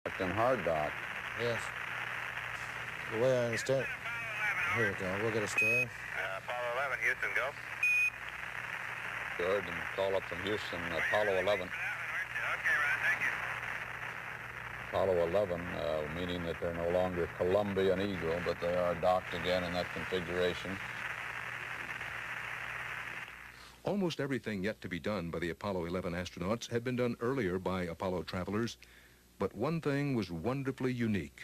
In hard dock. Yes. The way I understand. Here we go. We'll get a story. Apollo 11, Houston, go. Good, and call up from Houston, Apollo 11. Okay, Ron, thank you. Apollo 11, meaning that they're no longer Columbia and Eagle, but they are docked again in that configuration. Almost everything yet to be done by the Apollo 11 astronauts had been done earlier by Apollo travelers, but one thing was wonderfully unique.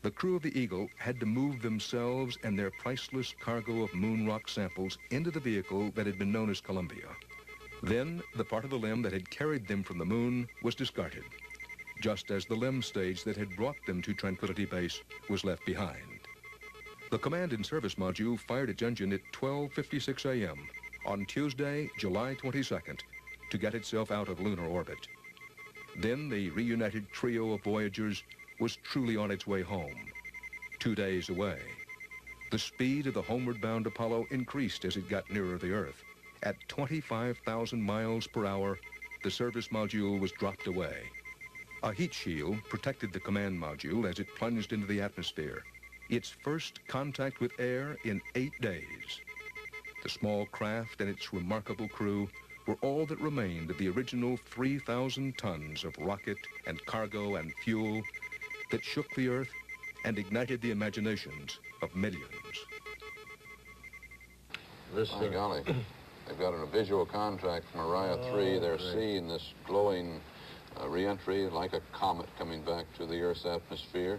The crew of the Eagle had to move themselves and their priceless cargo of moon rock samples into the vehicle that had been known as Columbia. Then, the part of the limb that had carried them from the moon was discarded, just as the limb stage that had brought them to Tranquility Base was left behind. The Command and Service Module fired its engine at 12:56 a.m. on Tuesday, July 22nd, to get itself out of lunar orbit. Then the reunited trio of Voyagers was truly on its way home, 2 days away. The speed of the homeward-bound Apollo increased as it got nearer the Earth. At 25,000 miles per hour, the service module was dropped away. A heat shield protected the command module as it plunged into the atmosphere, its first contact with air in 8 days. The small craft and its remarkable crew were all that remained of the original 3,000 tons of rocket and cargo and fuel that shook the Earth and ignited the imaginations of millions. My golly, they've got a visual contract from Orion 3. They're seeing this glowing re-entry like a comet coming back to the Earth's atmosphere.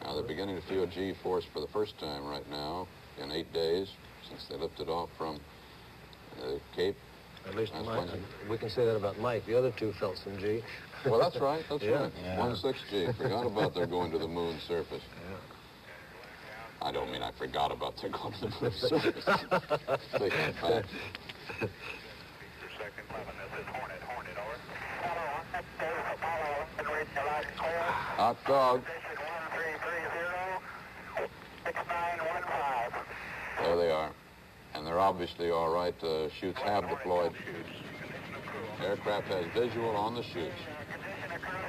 Now they're beginning to feel G-force for the first time right now in 8 days since they lifted off from the Cape. At least Mike, we can say that about Mike. The other two felt some G. Well, that's right. That's right. Yeah. 1.6G. Forgot about their going to the moon surface. Yeah. I don't mean I forgot about their going to the moon surface. Take that back. Second 11, this is Hornet, over. Apollo 1, Apollo 1, reach your light clear. Hot dog. Position 1330, 6915. There they are. And they're obviously all right. The chutes have deployed. Aircraft has visual on the chutes. Condition of crew,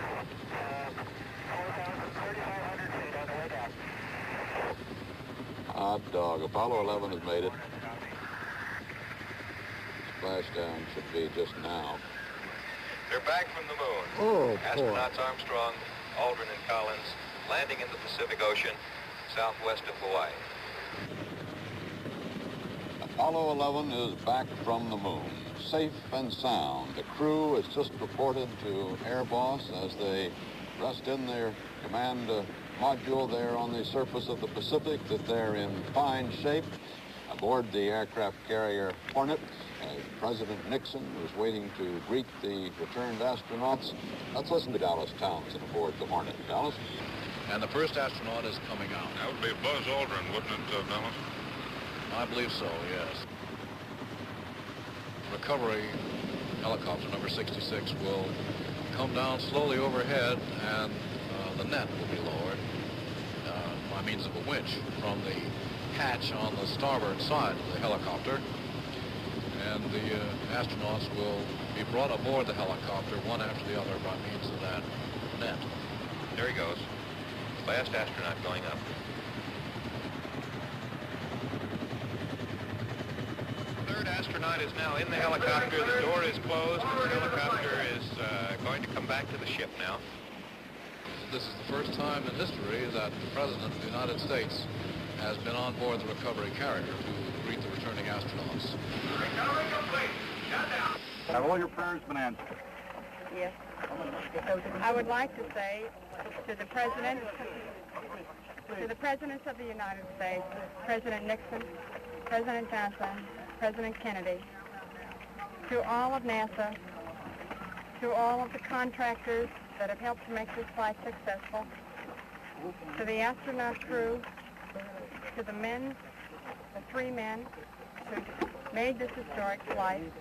3,500 feet on the way down. Hot dog. Apollo 11 has made it. Splashdown should be just now. They're back from the moon. Oh, Astronauts Armstrong, Aldrin, and Collins landing in the Pacific Ocean, southwest of Hawaii. Apollo 11 is back from the moon, safe and sound. The crew has just reported to Air Boss as they rest in their command module there on the surface of the Pacific that they're in fine shape. Aboard the aircraft carrier Hornet, President Nixon was waiting to greet the returned astronauts. Let's listen to Dallas Townsend aboard the Hornet. Dallas? And the first astronaut is coming out. That would be Buzz Aldrin, wouldn't it, Dallas? I believe so, yes. Recovery helicopter number 66 will come down slowly overhead, and the net will be lowered by means of a winch from the hatch on the starboard side of the helicopter. And the astronauts will be brought aboard the helicopter one after the other by means of that net. There he goes. Last astronaut going up. Third astronaut is now in the helicopter. The door is closed. The helicopter is going to come back to the ship now. This is the first time in history that the President of the United States has been on board the recovery carrier to greet the returning astronauts. Recovery complete. Shut down. Have all your prayers been answered? Yes. I would like to say to the President, to the Presidents of the United States, President Nixon, President Johnson, President Kennedy, to all of NASA, to all of the contractors that have helped to make this flight successful, to the astronaut crew, to the men, the 3 men who made this historic flight,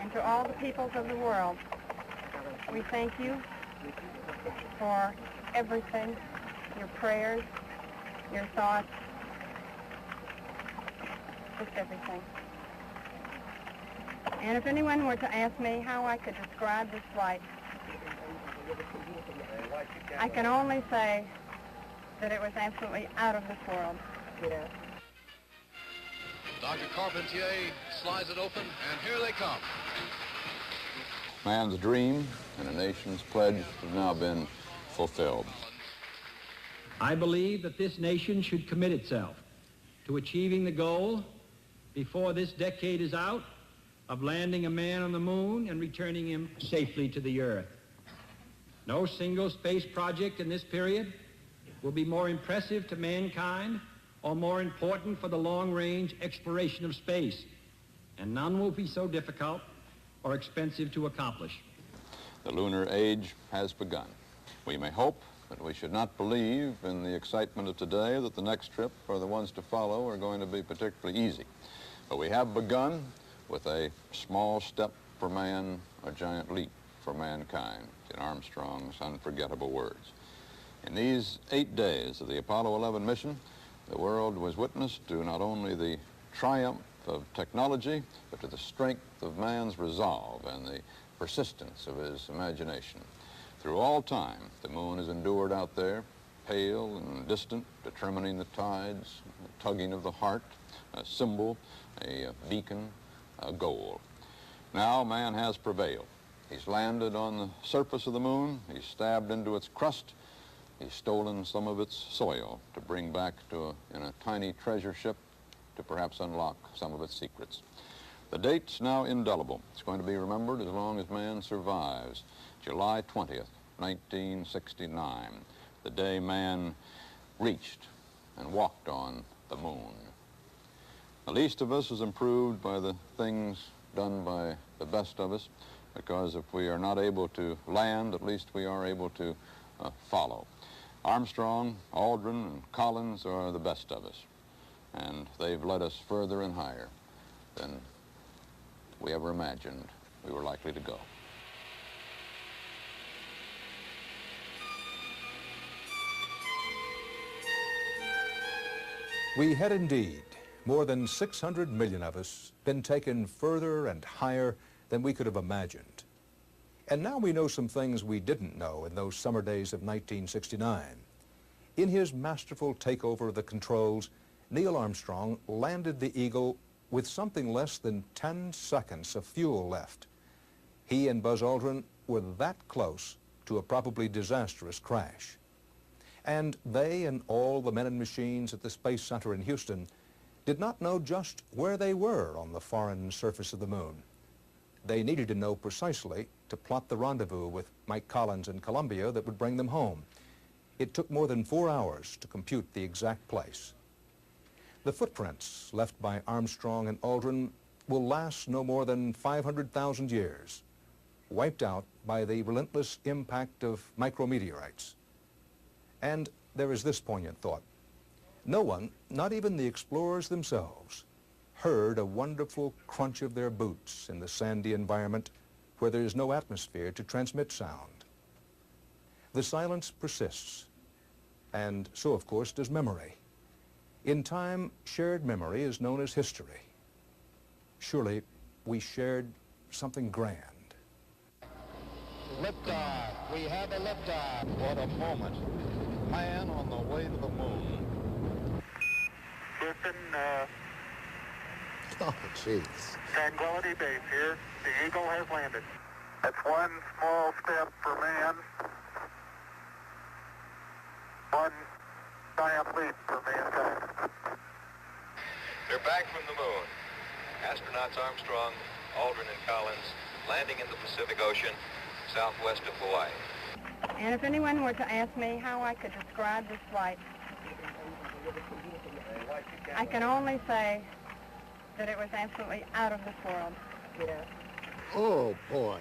and to all the peoples of the world, we thank you for everything, your prayers, your thoughts, just everything. And if anyone were to ask me how I could describe this flight, I can only say that it was absolutely out of this world. Dr. Carpentier slides it open, and here they come. Man's dream and a nation's pledge have now been fulfilled. I believe that this nation should commit itself to achieving the goal before this decade is out of landing a man on the moon and returning him safely to the Earth. No single space project in this period will be more impressive to mankind or more important for the long-range exploration of space, and none will be so difficult or expensive to accomplish. The lunar age has begun. We may hope, but we should not believe in the excitement of today that the next trip or the ones to follow are going to be particularly easy. But we have begun with a small step for man, a giant leap for mankind, in Armstrong's unforgettable words. In these 8 days of the Apollo 11 mission, the world was witness to not only the triumph of technology, but to the strength of man's resolve and the persistence of his imagination. Through all time, the moon has endured out there, pale and distant, determining the tides, the tugging of the heart, a symbol, a beacon, a goal. Now man has prevailed. He's landed on the surface of the moon, he's stabbed into its crust, he's stolen some of its soil to bring back in a tiny treasure ship to perhaps unlock some of its secrets. The date's now indelible. It's going to be remembered as long as man survives. July 20th, 1969, the day man reached and walked on the moon. The least of us is improved by the things done by the best of us, because if we are not able to land, at least we are able to follow. Armstrong, Aldrin, and Collins are the best of us, and they've led us further and higher than we ever imagined we were likely to go. We had indeed, more than 600 million of us, been taken further and higher than we could have imagined. And now we know some things we didn't know in those summer days of 1969. In his masterful takeover of the controls, Neil Armstrong landed the Eagle with something less than 10 seconds of fuel left. He and Buzz Aldrin were that close to a probably disastrous crash. And they and all the men and machines at the Space Center in Houston did not know just where they were on the foreign surface of the moon. They needed to know precisely to plot the rendezvous with Mike Collins in Columbia that would bring them home. It took more than 4 hours to compute the exact place. The footprints left by Armstrong and Aldrin will last no more than 500,000 years, wiped out by the relentless impact of micrometeorites. And there is this poignant thought. No one, not even the explorers themselves, heard a wonderful crunch of their boots in the sandy environment where there is no atmosphere to transmit sound. The silence persists, and so, of course, does memory. In time, shared memory is known as history. Surely, we shared something grand. Liftoff. We have a liftoff. What a moment. Man on the way to the moon. Houston, Oh, jeez. Tranquility Base here. The Eagle has landed. That's one small step for man, one giant leap for mankind. They're back from the moon. Astronauts Armstrong, Aldrin, and Collins landing in the Pacific Ocean, southwest of Hawaii. And if anyone were to ask me how I could describe this flight, I can only say that it was absolutely out of this world. Oh, boy.